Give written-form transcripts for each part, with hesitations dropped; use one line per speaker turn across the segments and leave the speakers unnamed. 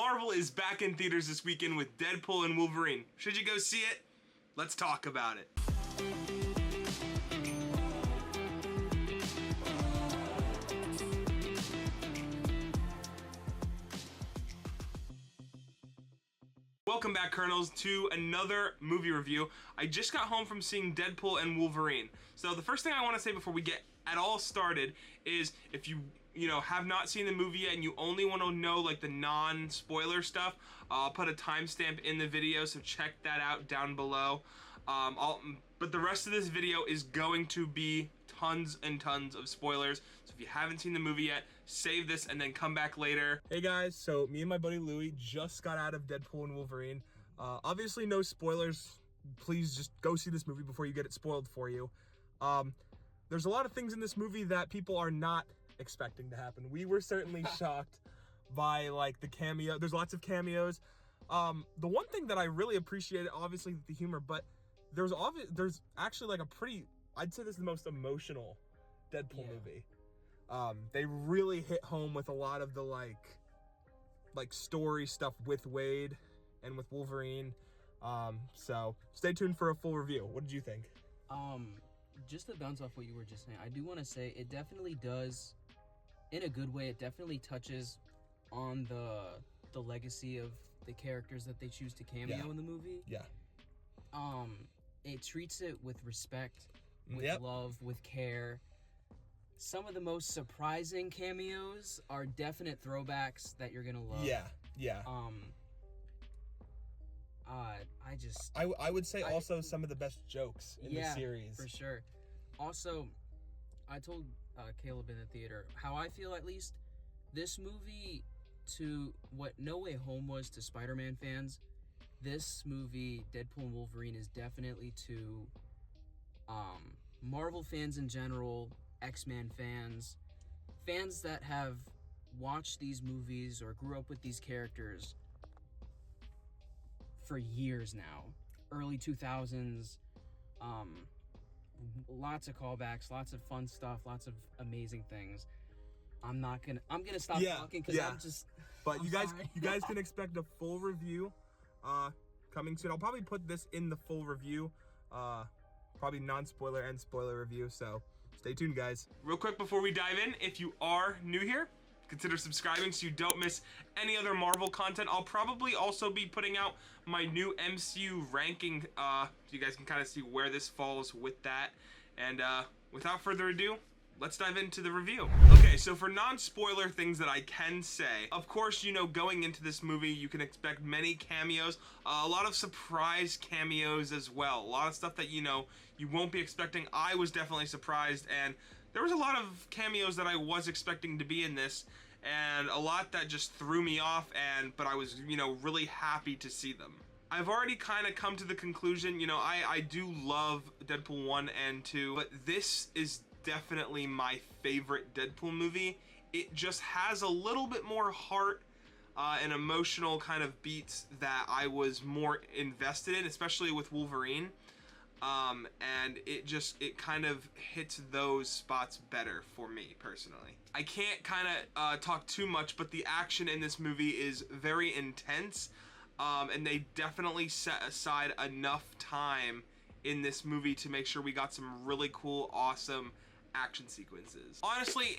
Marvel is back in theaters this weekend with Deadpool and Wolverine. Should you go see it? Let's talk about it. Welcome back, Kernels, to another movie review. I just got home from seeing Deadpool and Wolverine. So the first thing I want to say before we get at all started is if you have not seen the movie yet and you only want to know like the non-spoiler stuff, I'll put a timestamp in the video, so check that out down below. But the rest of this video is going to be tons and tons of spoilers. So if you haven't seen the movie yet, save this and then come back later. Hey guys, so me and my buddy Louie just got out of Deadpool and Wolverine. Obviously no spoilers. Please just go see this movie before you get it spoiled for you. There's a lot of things in this movie that people are not expecting to happen. We were certainly shocked by like the cameo. There's lots of cameos. The one thing that I really appreciated, obviously the humor, but there's actually like a pretty, I'd say this is the most emotional Deadpool movie. They really hit home with a lot of the like story stuff with Wade and with Wolverine. So stay tuned for a full review. What did you think?
Just to bounce off what you were just saying, I do want to say it definitely does, in a good way, it definitely touches on the legacy of the characters that they choose to cameo in the movie. Yeah. It treats it with respect, with love, with care. Some of the most surprising cameos are definite throwbacks that you're gonna love. Yeah. I would say also some of the best jokes in the series. For sure. Also, I told Caleb in the theater how I feel, at least, this movie, to what No Way Home was to Spider-Man fans, this movie, Deadpool and Wolverine, is definitely to Marvel fans in general, X-Men fans that have watched these movies or grew up with these characters for years now. Early 2000s, lots of callbacks, lots of fun stuff, lots of amazing things. I'm gonna stop talking because I'm just.
But you guys can expect a full review coming soon. I'll probably put this in the full review, probably non-spoiler and spoiler review. So stay tuned, guys. Real quick before we dive in, if you are new here, consider subscribing so you don't miss any other Marvel content. I'll probably also be putting out my new MCU ranking, so you guys can kind of see where this falls with that. And without further ado, let's dive into the review. Okay, so for non-spoiler things that I can say, of course, going into this movie, you can expect many cameos, a lot of surprise cameos as well. A lot of stuff that, you won't be expecting. I was definitely surprised, and there was a lot of cameos that I was expecting to be in this, and a lot that just threw me off, but I was, really happy to see them. I've already kind of come to the conclusion, I do love Deadpool 1 and 2, but this is definitely my favorite Deadpool movie. It just has a little bit more heart and emotional kind of beats that I was more invested in, especially with Wolverine. And it kind of hits those spots better for me personally. I can't kind of talk too much, but the action in this movie is very intense, and they definitely set aside enough time in this movie to make sure we got some really cool, awesome action sequences. Honestly,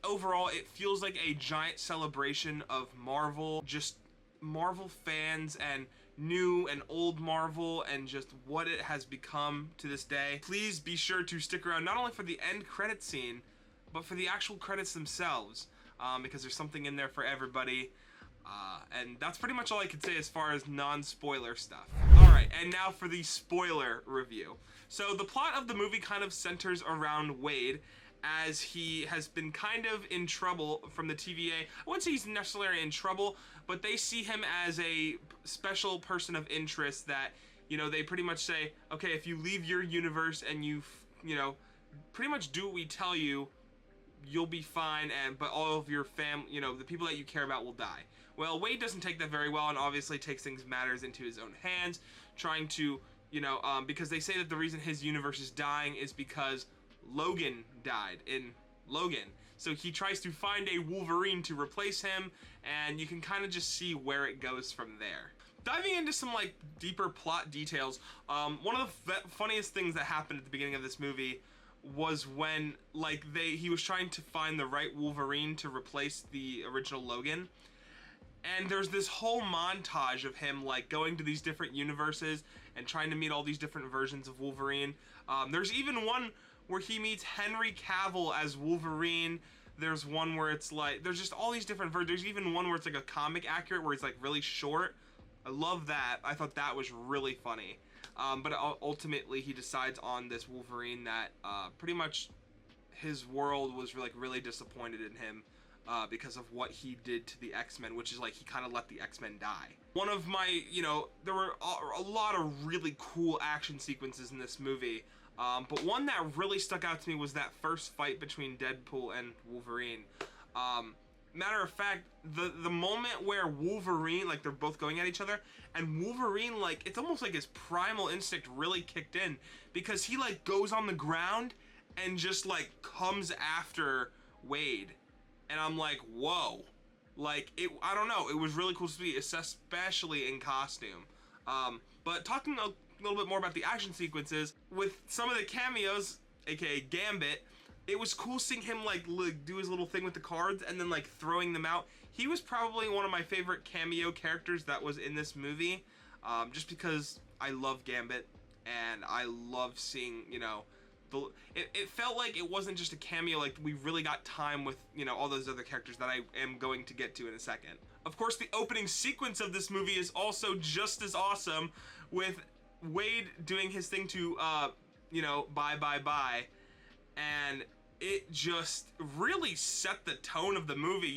overall, it feels like a giant celebration of Marvel, just Marvel fans and new and old Marvel, and just what it has become to this day. Please be sure to stick around not only for the end credit scene, but for the actual credits themselves, because there's something in there for everybody. And that's pretty much all I can say as far as non-spoiler stuff. Alright, and now for the spoiler review. So the plot of the movie kind of centers around Wade, as he has been kind of in trouble from the TVA. I wouldn't say he's necessarily in trouble, but they see him as a special person of interest that, they pretty much say, okay, if you leave your universe and you pretty much do what we tell you, you'll be fine, but all of your family, the people that you care about will die. Well, Wade doesn't take that very well and obviously takes matters into his own hands, trying to, because they say that the reason his universe is dying is because Logan died in Logan. So he tries to find a Wolverine to replace him, and you can kind of just see where it goes from there. Diving into some like deeper plot details, one of the funniest things that happened at the beginning of this movie was when like he was trying to find the right Wolverine to replace the original Logan. And there's this whole montage of him like going to these different universes and trying to meet all these different versions of Wolverine. There's even one where he meets Henry Cavill as Wolverine. There's one where it's like, there's just all these different versions. There's even one where it's like a comic accurate where it's like really short. I love that. I thought that was really funny. But ultimately he decides on this Wolverine that pretty much his world was like really disappointed in him. Because of what he did to the X-Men, which is like he kind of let the X-Men die. One of my, there were a lot of really cool action sequences in this movie, but one that really stuck out to me was that first fight between Deadpool and Wolverine. Matter of fact, the moment where Wolverine, like they're both going at each other, and Wolverine, like, it's almost like his primal instinct really kicked in, because he like goes on the ground and just like comes after Wade. And I'm like, whoa. Like, I don't know, it was really cool to see, especially in costume. But talking a little bit more about the action sequences, with some of the cameos, aka Gambit, it was cool seeing him like do his little thing with the cards and then like throwing them out. He was probably one of my favorite cameo characters that was in this movie, just because I love Gambit, and I love seeing, it felt like it wasn't just a cameo, like we really got time with, all those other characters that I am going to get to in a second. Of course, the opening sequence of this movie is also just as awesome, with Wade doing his thing to, bye, bye, bye, and it just really set the tone of the movie.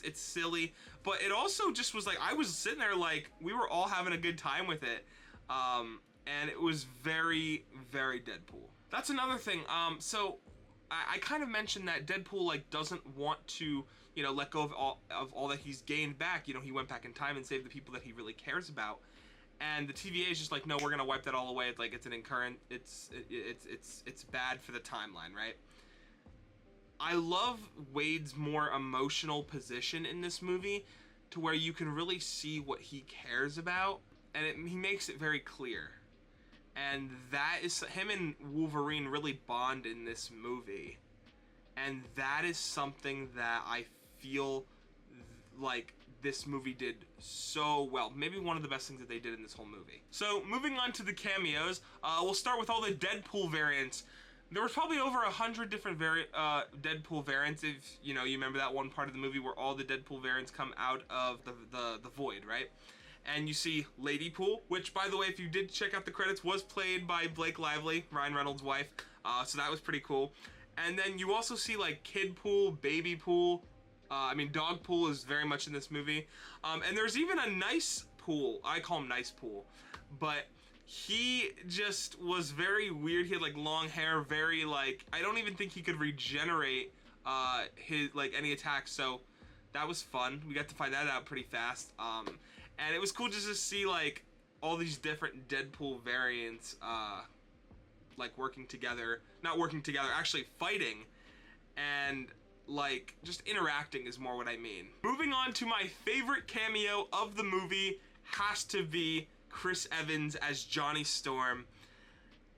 It's silly, but it also just was like, I was sitting there like, we were all having a good time with it, and it was very, very Deadpool. That's another thing. So I kind of mentioned that Deadpool like doesn't want to, let go of all that he's gained back. He went back in time and saved the people that he really cares about. And the TVA is just like, no, we're gonna wipe that all away. It's like it's an incurrent. It's bad for the timeline, right? I love Wade's more emotional position in this movie, to where you can really see what he cares about, and he makes it very clear. And that is, him and Wolverine really bond in this movie. And that is something that I feel like this movie did so well. Maybe one of the best things that they did in this whole movie. So moving on to the cameos, we'll start with all the Deadpool variants. There was probably over 100 different Deadpool variants, if you remember that one part of the movie where all the Deadpool variants come out of the void, right? And you see Ladypool, which, by the way, if you did check out the credits, was played by Blake Lively, Ryan Reynolds' wife. So that was pretty cool. And then you also see like Kidpool, Babypool. Dogpool is very much in this movie. And there's even a Nice Pool. I call him Nice Pool, but he just was very weird. He had like long hair, very like, I don't even think he could regenerate his like any attacks. So that was fun. We got to find that out pretty fast. And it was cool just to see like all these different Deadpool variants like working together, not working together, actually fighting, and like just interacting is more what I mean. Moving on to my favorite cameo of the movie has to be Chris Evans as Johnny Storm.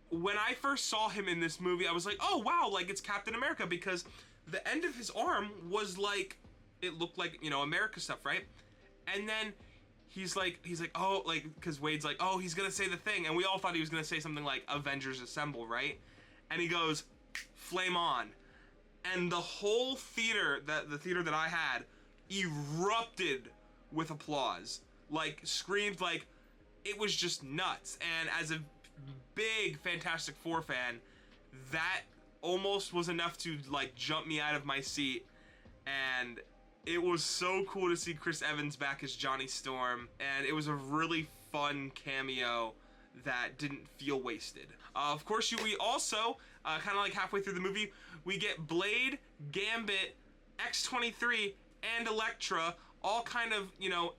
When I first saw him in this movie, I was like, oh wow, like it's Captain America, because the end of his arm was like, it looked like, America stuff, right? And then he's like, oh, like, because Wade's like, oh, he's gonna say the thing, and we all thought he was gonna say something like Avengers Assemble, right? And he goes, flame on. And the whole theater, the theater that I had, erupted with applause. Like, screamed, like, it was just nuts. And as a big Fantastic Four fan, that almost was enough to, like, jump me out of my seat. And it was so cool to see Chris Evans back as Johnny Storm, and it was a really fun cameo that didn't feel wasted. Of course, we also, kind of like halfway through the movie, we get Blade, Gambit, X-23, and Elektra, all kind of,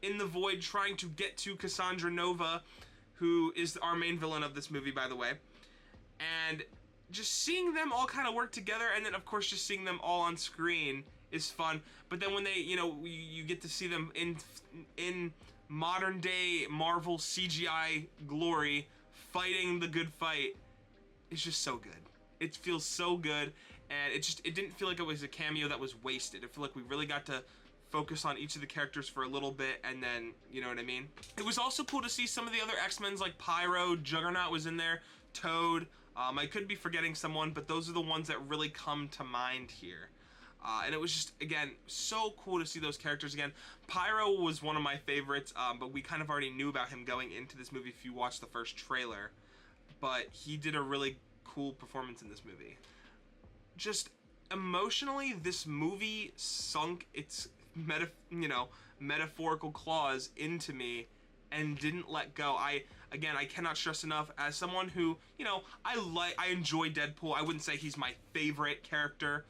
in the void trying to get to Cassandra Nova, who is our main villain of this movie, by the way. And just seeing them all kind of work together, and then of course just seeing them all on screen is fun. But then when they, you know, you get to see them in modern day Marvel CGI glory fighting the good fight, it's just so good. It feels so good, and it didn't feel like it was a cameo that was wasted. It felt like we really got to focus on each of the characters for a little bit, and then, you know what I mean? It was also cool to see some of the other X-Men's, like Pyro, Juggernaut was in there, Toad. I could be forgetting someone, but those are the ones that really come to mind here. And it was just, again, so cool to see those characters again. Pyro was one of my favorites, but we kind of already knew about him going into this movie if you watched the first trailer. But he did a really cool performance in this movie. Just emotionally, this movie sunk its metaphorical claws into me and didn't let go. I cannot stress enough, as someone who, you know, I enjoy Deadpool. I wouldn't say he's my favorite character,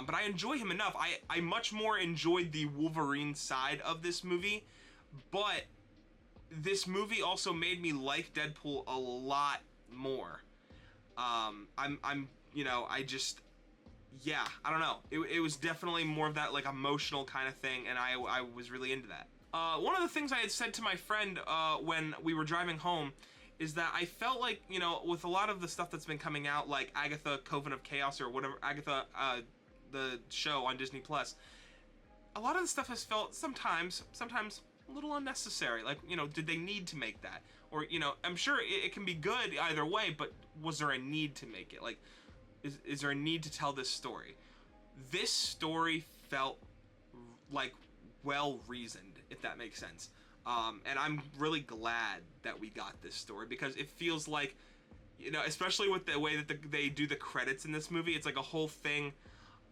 but I enjoy him enough. I much more enjoyed the Wolverine side of this movie, but this movie also made me like Deadpool a lot more. Yeah, I don't know. It was definitely more of that, like, emotional kind of thing, and I was really into that. One of the things I had said to my friend when we were driving home is that I felt like, you know, with a lot of the stuff that's been coming out, like Agatha Coven of Chaos or whatever, Agatha, the show on Disney+, a lot of the stuff has felt sometimes a little unnecessary. Like, you know, did they need to make that? Or, you know, I'm sure it can be good either way, but was there a need to make it? Like, is there a need to tell this story? This story felt like well-reasoned, if that makes sense. And I'm really glad that we got this story, because it feels like, you know, especially with the way that they do the credits in this movie, it's like a whole thing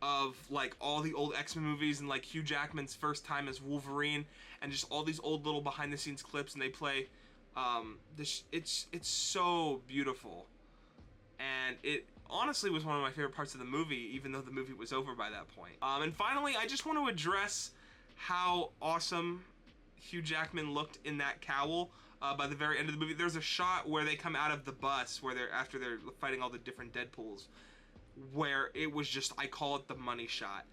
of like all the old X-Men movies and like Hugh Jackman's first time as Wolverine and just all these old little behind-the-scenes clips, and they play it's so beautiful, and it honestly was one of my favorite parts of the movie, even though the movie was over by that point. And finally, I just want to address how awesome Hugh Jackman looked in that cowl. By the very end of the movie, there's a shot where they come out of the bus where after they're fighting all the different Deadpools, where it was just, I call it the money shot,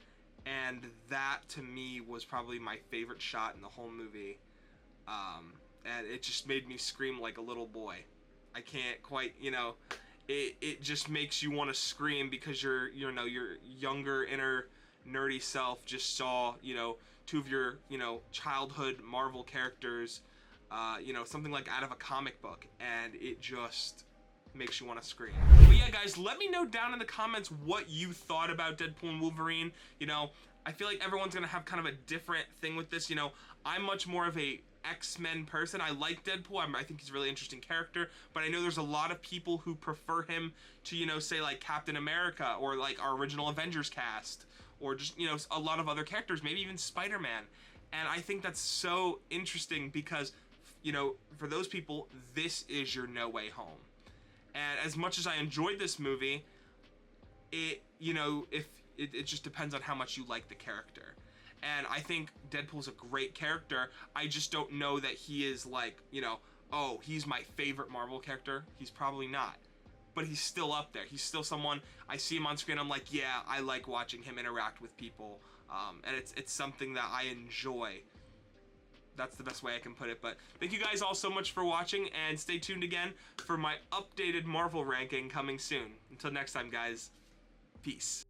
and that to me was probably my favorite shot in the whole movie. And it just made me scream like a little boy. I can't quite, you know, it just makes you want to scream, because your younger inner nerdy self just saw, you know, two of your, you know, childhood Marvel characters, you know, something like out of a comic book, and it just makes you want to scream. But yeah, guys, let me know down in the comments what you thought about Deadpool and Wolverine. You know, I feel like everyone's gonna have kind of a different thing with this. You know, I'm much more of a X-Men person. I like Deadpool. I think he's a really interesting character, but I know there's a lot of people who prefer him to, you know, say like Captain America or like our original Avengers cast, or just, you know, a lot of other characters, maybe even Spider-Man. And I think that's so interesting because, you know, for those people, this is your No Way Home. And as much as I enjoyed this movie, it, you know, it just depends on how much you like the character. And I think Deadpool's a great character. I just don't know that he is like, you know, oh, he's my favorite Marvel character. He's probably not. But he's still up there. He's still someone, I see him on screen, I'm like, yeah, I like watching him interact with people. And it's something that I enjoy. That's the best way I can put it. But thank you guys all so much for watching, and stay tuned again for my updated Marvel ranking coming soon. Until next time, guys, peace.